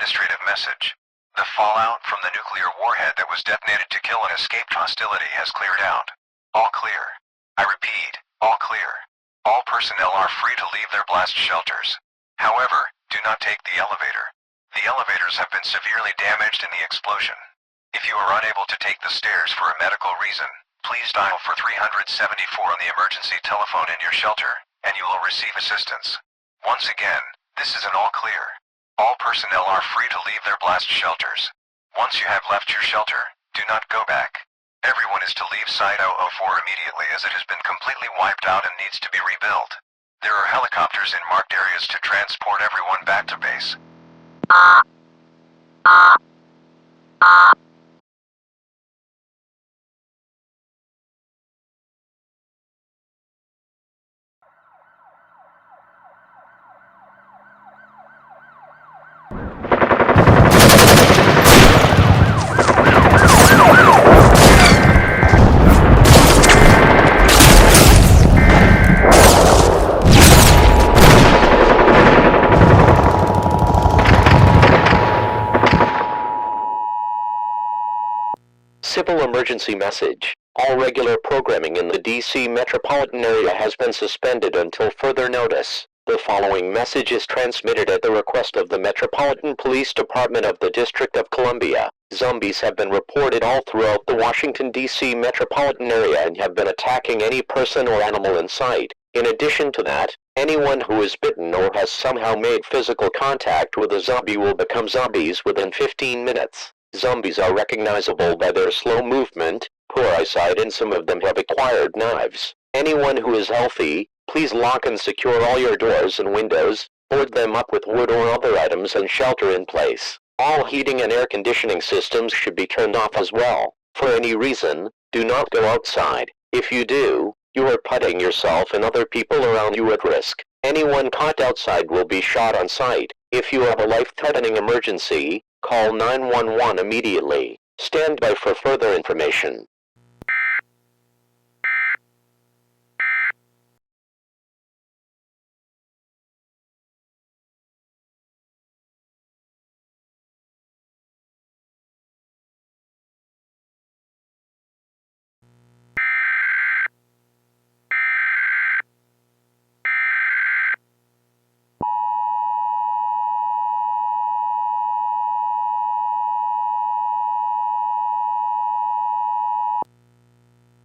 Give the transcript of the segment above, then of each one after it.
administrative message. The fallout from the nuclear warhead that was detonated to kill an escaped hostility has cleared out. All clear. I repeat, all clear. All personnel are free to leave their blast shelters. However, do not take the elevator. The elevators have been severely damaged in the explosion. If you are unable to take the stairs for a medical reason, please dial for 374 on the emergency telephone in your shelter, and you will receive assistance. Once again, this is an all clear. All personnel are free to leave their blast shelters. Once you have left your shelter, do not go back. Everyone is to leave Site 004 immediately as it has been completely wiped out and needs to be rebuilt. There are helicopters in marked areas to transport everyone back to base. Civil emergency message. All regular programming in the DC metropolitan area has been suspended until further notice. The following message is transmitted at the request of the Metropolitan Police Department of the District of Columbia. Zombies have been reported all throughout the Washington, D.C. metropolitan area and have been attacking any person or animal in sight. In addition to that, anyone who is bitten or has somehow made physical contact with a zombie will become zombies within 15 minutes. Zombies are recognizable by their slow movement, poor eyesight, and some of them have acquired knives. Anyone who is healthy, please lock and secure all your doors and windows, board them up with wood or other items, and shelter in place. All heating and air conditioning systems should be turned off as well. For any reason, do not go outside. If you do, you are putting yourself and other people around you at risk. Anyone caught outside will be shot on sight. If you have a life-threatening emergency, call 911 immediately. Stand by for further information.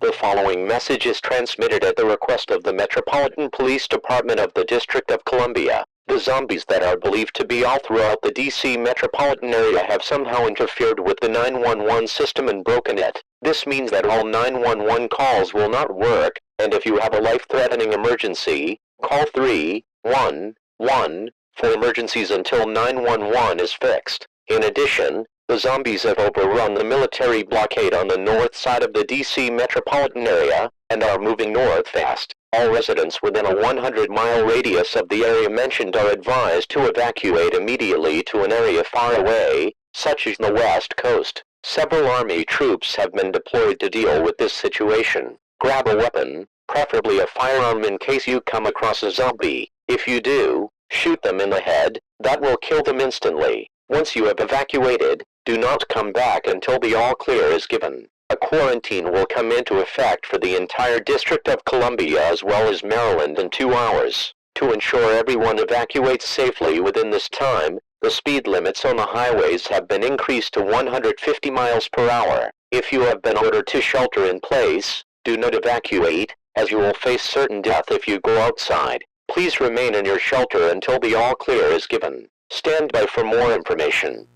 The following message is transmitted at the request of the Metropolitan Police Department of the District of Columbia. The zombies that are believed to be all throughout the DC metropolitan area have somehow interfered with the 911 system and broken it. This means that all 911 calls will not work, and if you have a life-threatening emergency, call 311 for emergencies until 911 is fixed. In addition, the zombies have overrun the military blockade on the north side of the DC metropolitan area, and are moving north fast. All residents within a 100-mile radius of the area mentioned are advised to evacuate immediately to an area far away, such as the West Coast. Several Army troops have been deployed to deal with this situation. Grab a weapon, preferably a firearm, in case you come across a zombie. If you do, shoot them in the head. That will kill them instantly. Once you have evacuated, do not come back until the all clear is given. A quarantine will come into effect for the entire District of Columbia as well as Maryland in 2 hours. To ensure everyone evacuates safely within this time, the speed limits on the highways have been increased to 150 miles per hour. If you have been ordered to shelter in place, do not evacuate, as you will face certain death if you go outside. Please remain in your shelter until the all clear is given. Stand by for more information.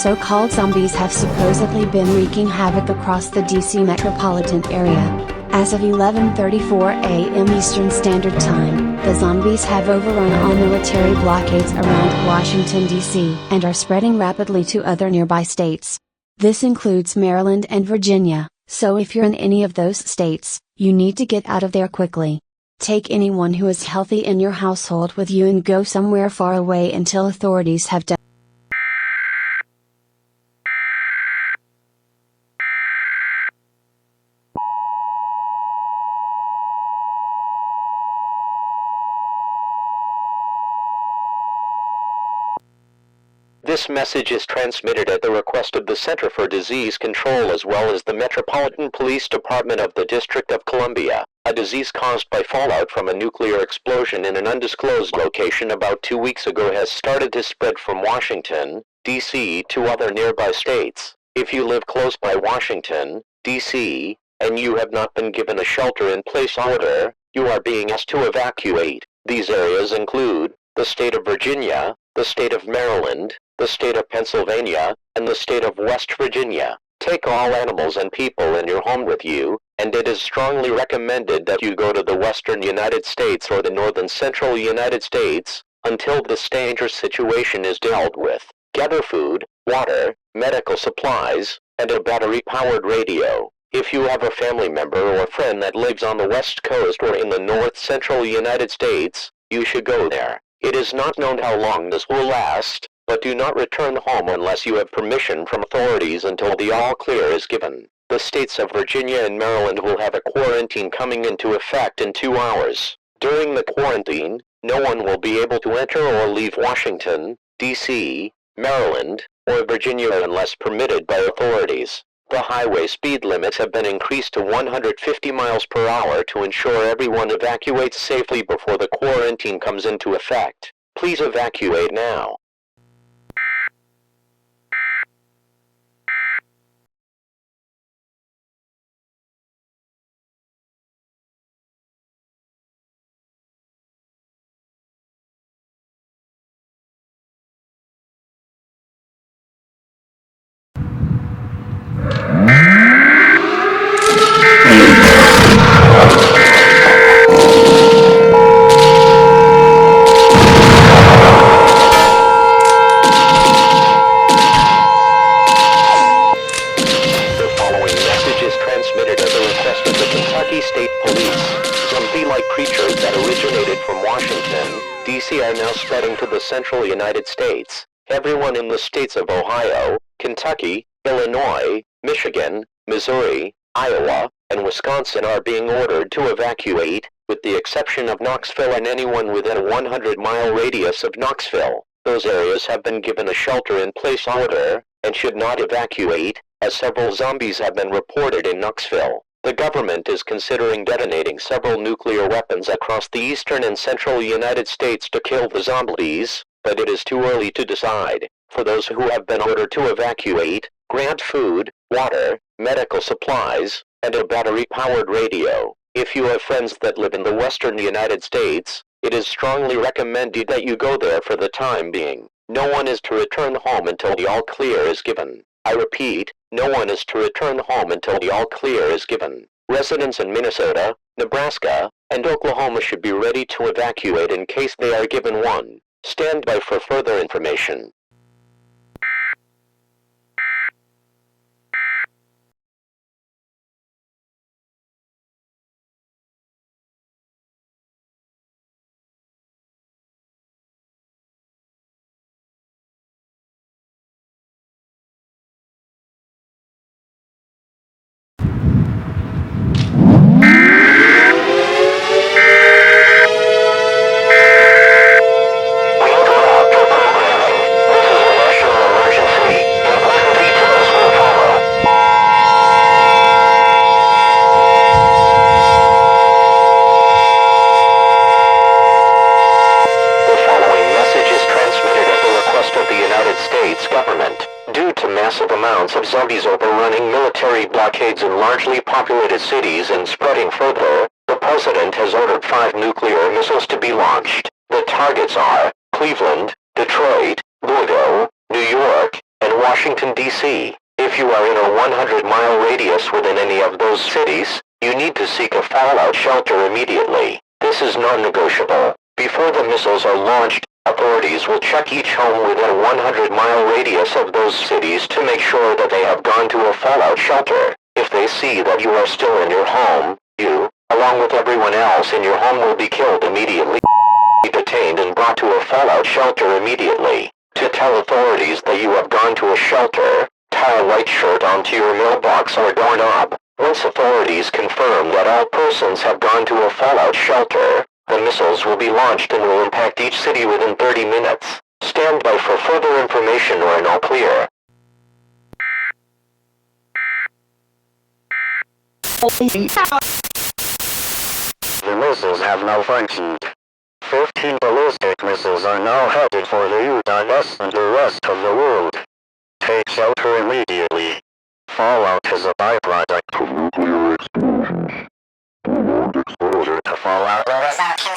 So-called zombies have supposedly been wreaking havoc across the DC metropolitan area. As of 11:34 a.m. Eastern Standard Time, the zombies have overrun all military blockades around Washington, D.C., and are spreading rapidly to other nearby states. This includes Maryland and Virginia, so if you're in any of those states, you need to get out of there quickly. Take anyone who is healthy in your household with you and go somewhere far away until authorities have done. This message is transmitted at the request of the Center for Disease Control as well as the Metropolitan Police Department of the District of Columbia. A disease caused by fallout from a nuclear explosion in an undisclosed location about 2 weeks ago has started to spread from Washington, D.C. to other nearby states. If you live close by Washington, D.C., and you have not been given a shelter-in-place order, you are being asked to evacuate. These areas include the state of Virginia, the state of Maryland, the state of Pennsylvania, and the state of West Virginia. Take all animals and people in your home with you, and it is strongly recommended that you go to the western United States or the northern central United States, until this dangerous situation is dealt with. Gather food, water, medical supplies, and a battery-powered radio. If you have a family member or friend that lives on the West Coast or in the north central United States, you should go there. It is not known how long this will last, but do not return home unless you have permission from authorities until the all-clear is given. The states of Virginia and Maryland will have a quarantine coming into effect in 2 hours. During the quarantine, no one will be able to enter or leave Washington, D.C., Maryland, or Virginia unless permitted by authorities. The highway speed limits have been increased to 150 miles per hour to ensure everyone evacuates safely before the quarantine comes into effect. Please evacuate now. D.C. are now spreading to the central United States. Everyone in the states of Ohio, Kentucky, Illinois, Michigan, Missouri, Iowa, and Wisconsin are being ordered to evacuate, with the exception of Knoxville and anyone within a 100-mile radius of Knoxville. Those areas have been given a shelter-in-place order, and should not evacuate, as several zombies have been reported in Knoxville. The government is considering detonating several nuclear weapons across the eastern and central United States to kill the zombies, but it is too early to decide. For those who have been ordered to evacuate, grant food, water, medical supplies, and a battery-powered radio. If you have friends that live in the western United States, it is strongly recommended that you go there for the time being. No one is to return home until the all-clear is given. I repeat, no one is to return home until the all-clear is given. Residents in Minnesota, Nebraska, and Oklahoma should be ready to evacuate in case they are given one. Stand by for further information. Of zombies overrunning military blockades in largely populated cities and spreading further, the president has ordered 5 nuclear missiles to be launched. The targets are Cleveland, Detroit, Louisville, New York, and Washington, D.C. If you are in a 100-mile radius within any of those cities, You need to seek a fallout shelter immediately. This is non-negotiable. Before the missiles are launched, authorities will check each home within a 100-mile radius of those cities to make sure that they have gone to a fallout shelter. If they see that you are still in your home, you, along with everyone else in your home, will be killed immediately. Be detained and brought to a fallout shelter immediately. To tell authorities that you have gone to a shelter, tie a white shirt onto your mailbox or doorknob. Once authorities confirm that all persons have gone to a fallout shelter, the missiles will be launched and will impact each city within 30 minutes. Stand by for further information or an all clear. The missiles have malfunctioned. 15 ballistic missiles are now headed for the U.S. and the rest of the world. Take shelter immediately. Fallout is a byproduct of nuclear explosions. Prolonged exposure to fallout will result in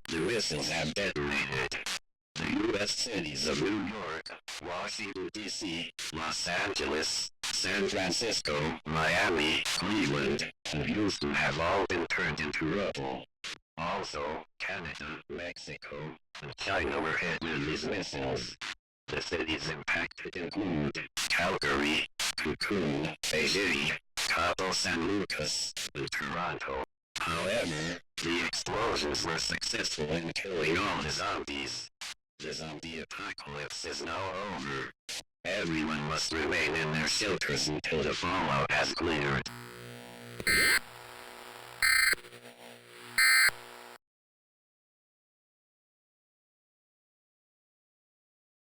The missiles have detonated. The U.S. cities of New York, Washington, D.C., Los Angeles, San Francisco, Miami, Cleveland, and Houston have all been turned into rubble. Also, Canada, Mexico, and China were hit with these missiles. The cities impacted include Calgary, Cancun, Beijing, Cabo San Lucas, and Toronto. However, the explosions were successful in killing all the zombies. The zombie apocalypse is now over. Everyone must remain in their shelters until the fallout has cleared.